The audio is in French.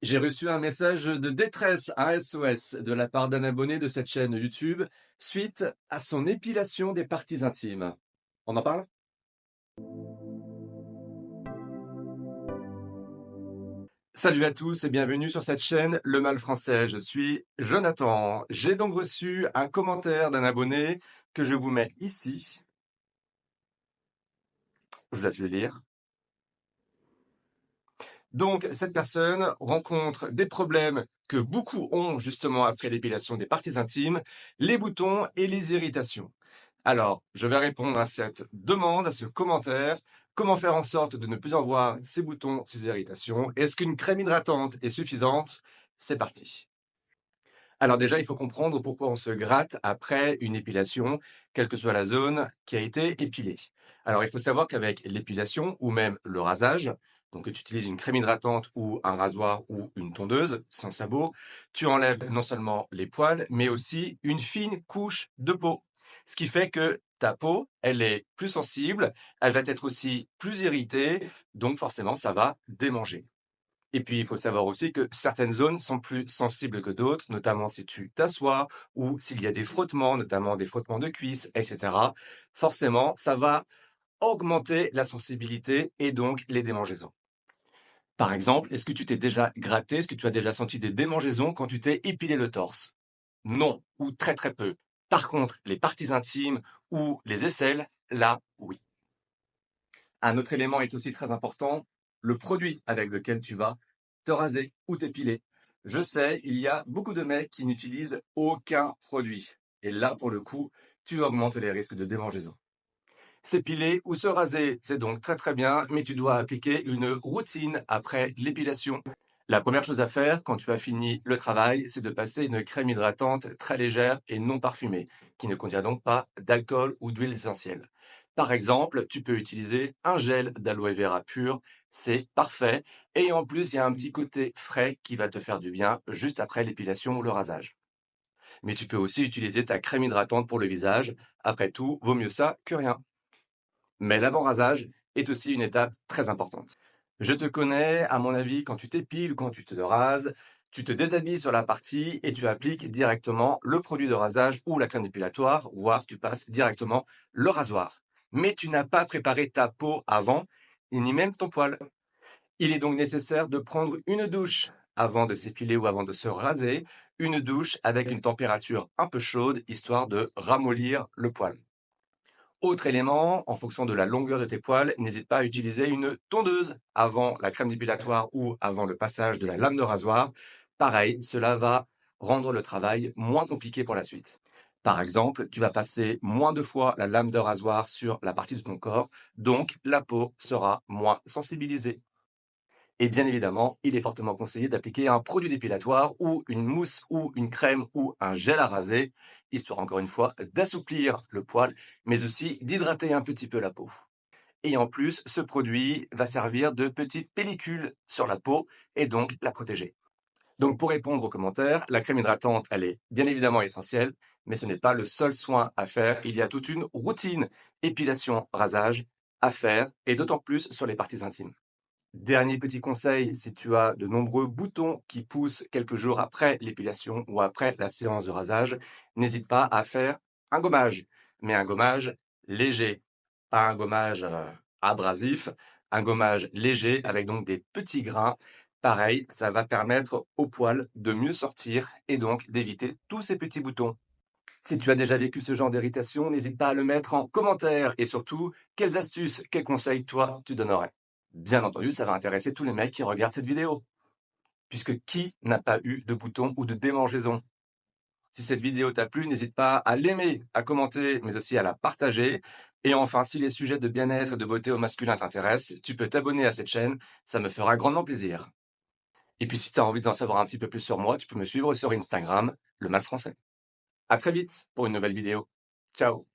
J'ai reçu un message de détresse, un SOS, de la part d'un abonné de cette chaîne YouTube suite à son épilation des parties intimes. On en parle? Salut à tous et bienvenue sur cette chaîne Le Mal Français. Je suis Jonathan. J'ai donc reçu un commentaire d'un abonné que je vous mets ici. Je vous laisse le lire. Donc, cette personne rencontre des problèmes que beaucoup ont justement après l'épilation des parties intimes, les boutons et les irritations. Alors, je vais répondre à cette demande, à ce commentaire. Comment faire en sorte de ne plus avoir ces boutons, ces irritations? Est-ce qu'une crème hydratante est suffisante? C'est parti. Alors déjà, il faut comprendre pourquoi on se gratte après une épilation, quelle que soit la zone qui a été épilée. Alors, il faut savoir qu'avec l'épilation ou même le rasage, donc que tu utilises une crème hydratante ou un rasoir ou une tondeuse sans sabot, tu enlèves non seulement les poils, mais aussi une fine couche de peau. Ce qui fait que ta peau, elle est plus sensible, elle va être aussi plus irritée, donc forcément, ça va démanger. Et puis, il faut savoir aussi que certaines zones sont plus sensibles que d'autres, notamment si tu t'assois ou s'il y a des frottements, notamment des frottements de cuisses, etc. Forcément, ça va augmenter la sensibilité et donc les démangeaisons. Par exemple, est-ce que tu t'es déjà gratté? Est-ce que tu as déjà senti des démangeaisons quand tu t'es épilé le torse? Non, ou très très peu. Par contre, les parties intimes ou les aisselles, là, oui. Un autre élément est aussi très important, le produit avec lequel tu vas te raser ou t'épiler. Je sais, il y a beaucoup de mecs qui n'utilisent aucun produit. Et là, pour le coup, tu augmentes les risques de démangeaison. S'épiler ou se raser, c'est donc très très bien, mais tu dois appliquer une routine après l'épilation. La première chose à faire quand tu as fini le travail, c'est de passer une crème hydratante très légère et non parfumée, qui ne contient donc pas d'alcool ou d'huile essentielle. Par exemple, tu peux utiliser un gel d'aloe vera pur, c'est parfait, et en plus il y a un petit côté frais qui va te faire du bien juste après l'épilation ou le rasage. Mais tu peux aussi utiliser ta crème hydratante pour le visage, après tout, vaut mieux ça que rien. Mais l'avant-rasage est aussi une étape très importante. Je te connais, à mon avis, quand tu t'épiles ou quand tu te rases, tu te déshabilles sur la partie et tu appliques directement le produit de rasage ou la crème épilatoire, voire tu passes directement le rasoir. Mais tu n'as pas préparé ta peau avant, ni même ton poil. Il est donc nécessaire de prendre une douche avant de s'épiler ou avant de se raser, une douche avec une température un peu chaude, histoire de ramollir le poil. Autre élément, en fonction de la longueur de tes poils, n'hésite pas à utiliser une tondeuse avant la crème dépilatoire ou avant le passage de la lame de rasoir. Pareil, cela va rendre le travail moins compliqué pour la suite. Par exemple, tu vas passer moins de fois la lame de rasoir sur la partie de ton corps, donc la peau sera moins sensibilisée. Et bien évidemment, il est fortement conseillé d'appliquer un produit dépilatoire ou une mousse ou une crème ou un gel à raser, histoire encore une fois d'assouplir le poil, mais aussi d'hydrater un petit peu la peau. Et en plus, ce produit va servir de petite pellicule sur la peau et donc la protéger. Donc pour répondre aux commentaires, la crème hydratante, elle est bien évidemment essentielle, mais ce n'est pas le seul soin à faire. Il y a toute une routine épilation, rasage à faire, et d'autant plus sur les parties intimes. Dernier petit conseil, si tu as de nombreux boutons qui poussent quelques jours après l'épilation ou après la séance de rasage, n'hésite pas à faire un gommage, mais un gommage léger, pas un gommage abrasif, un gommage léger avec donc des petits grains. Pareil, ça va permettre au poil de mieux sortir et donc d'éviter tous ces petits boutons. Si tu as déjà vécu ce genre d'irritation, n'hésite pas à le mettre en commentaire et surtout, quelles astuces, quels conseils toi tu donnerais. Bien entendu, ça va intéresser tous les mecs qui regardent cette vidéo, puisque qui n'a pas eu de boutons ou de démangeaisons? Si cette vidéo t'a plu, n'hésite pas à l'aimer, à commenter, mais aussi à la partager. Et enfin, si les sujets de bien-être et de beauté au masculin t'intéressent, tu peux t'abonner à cette chaîne, ça me fera grandement plaisir. Et puis si tu as envie d'en savoir un petit peu plus sur moi, tu peux me suivre sur Instagram, le mal français. À très vite pour une nouvelle vidéo. Ciao!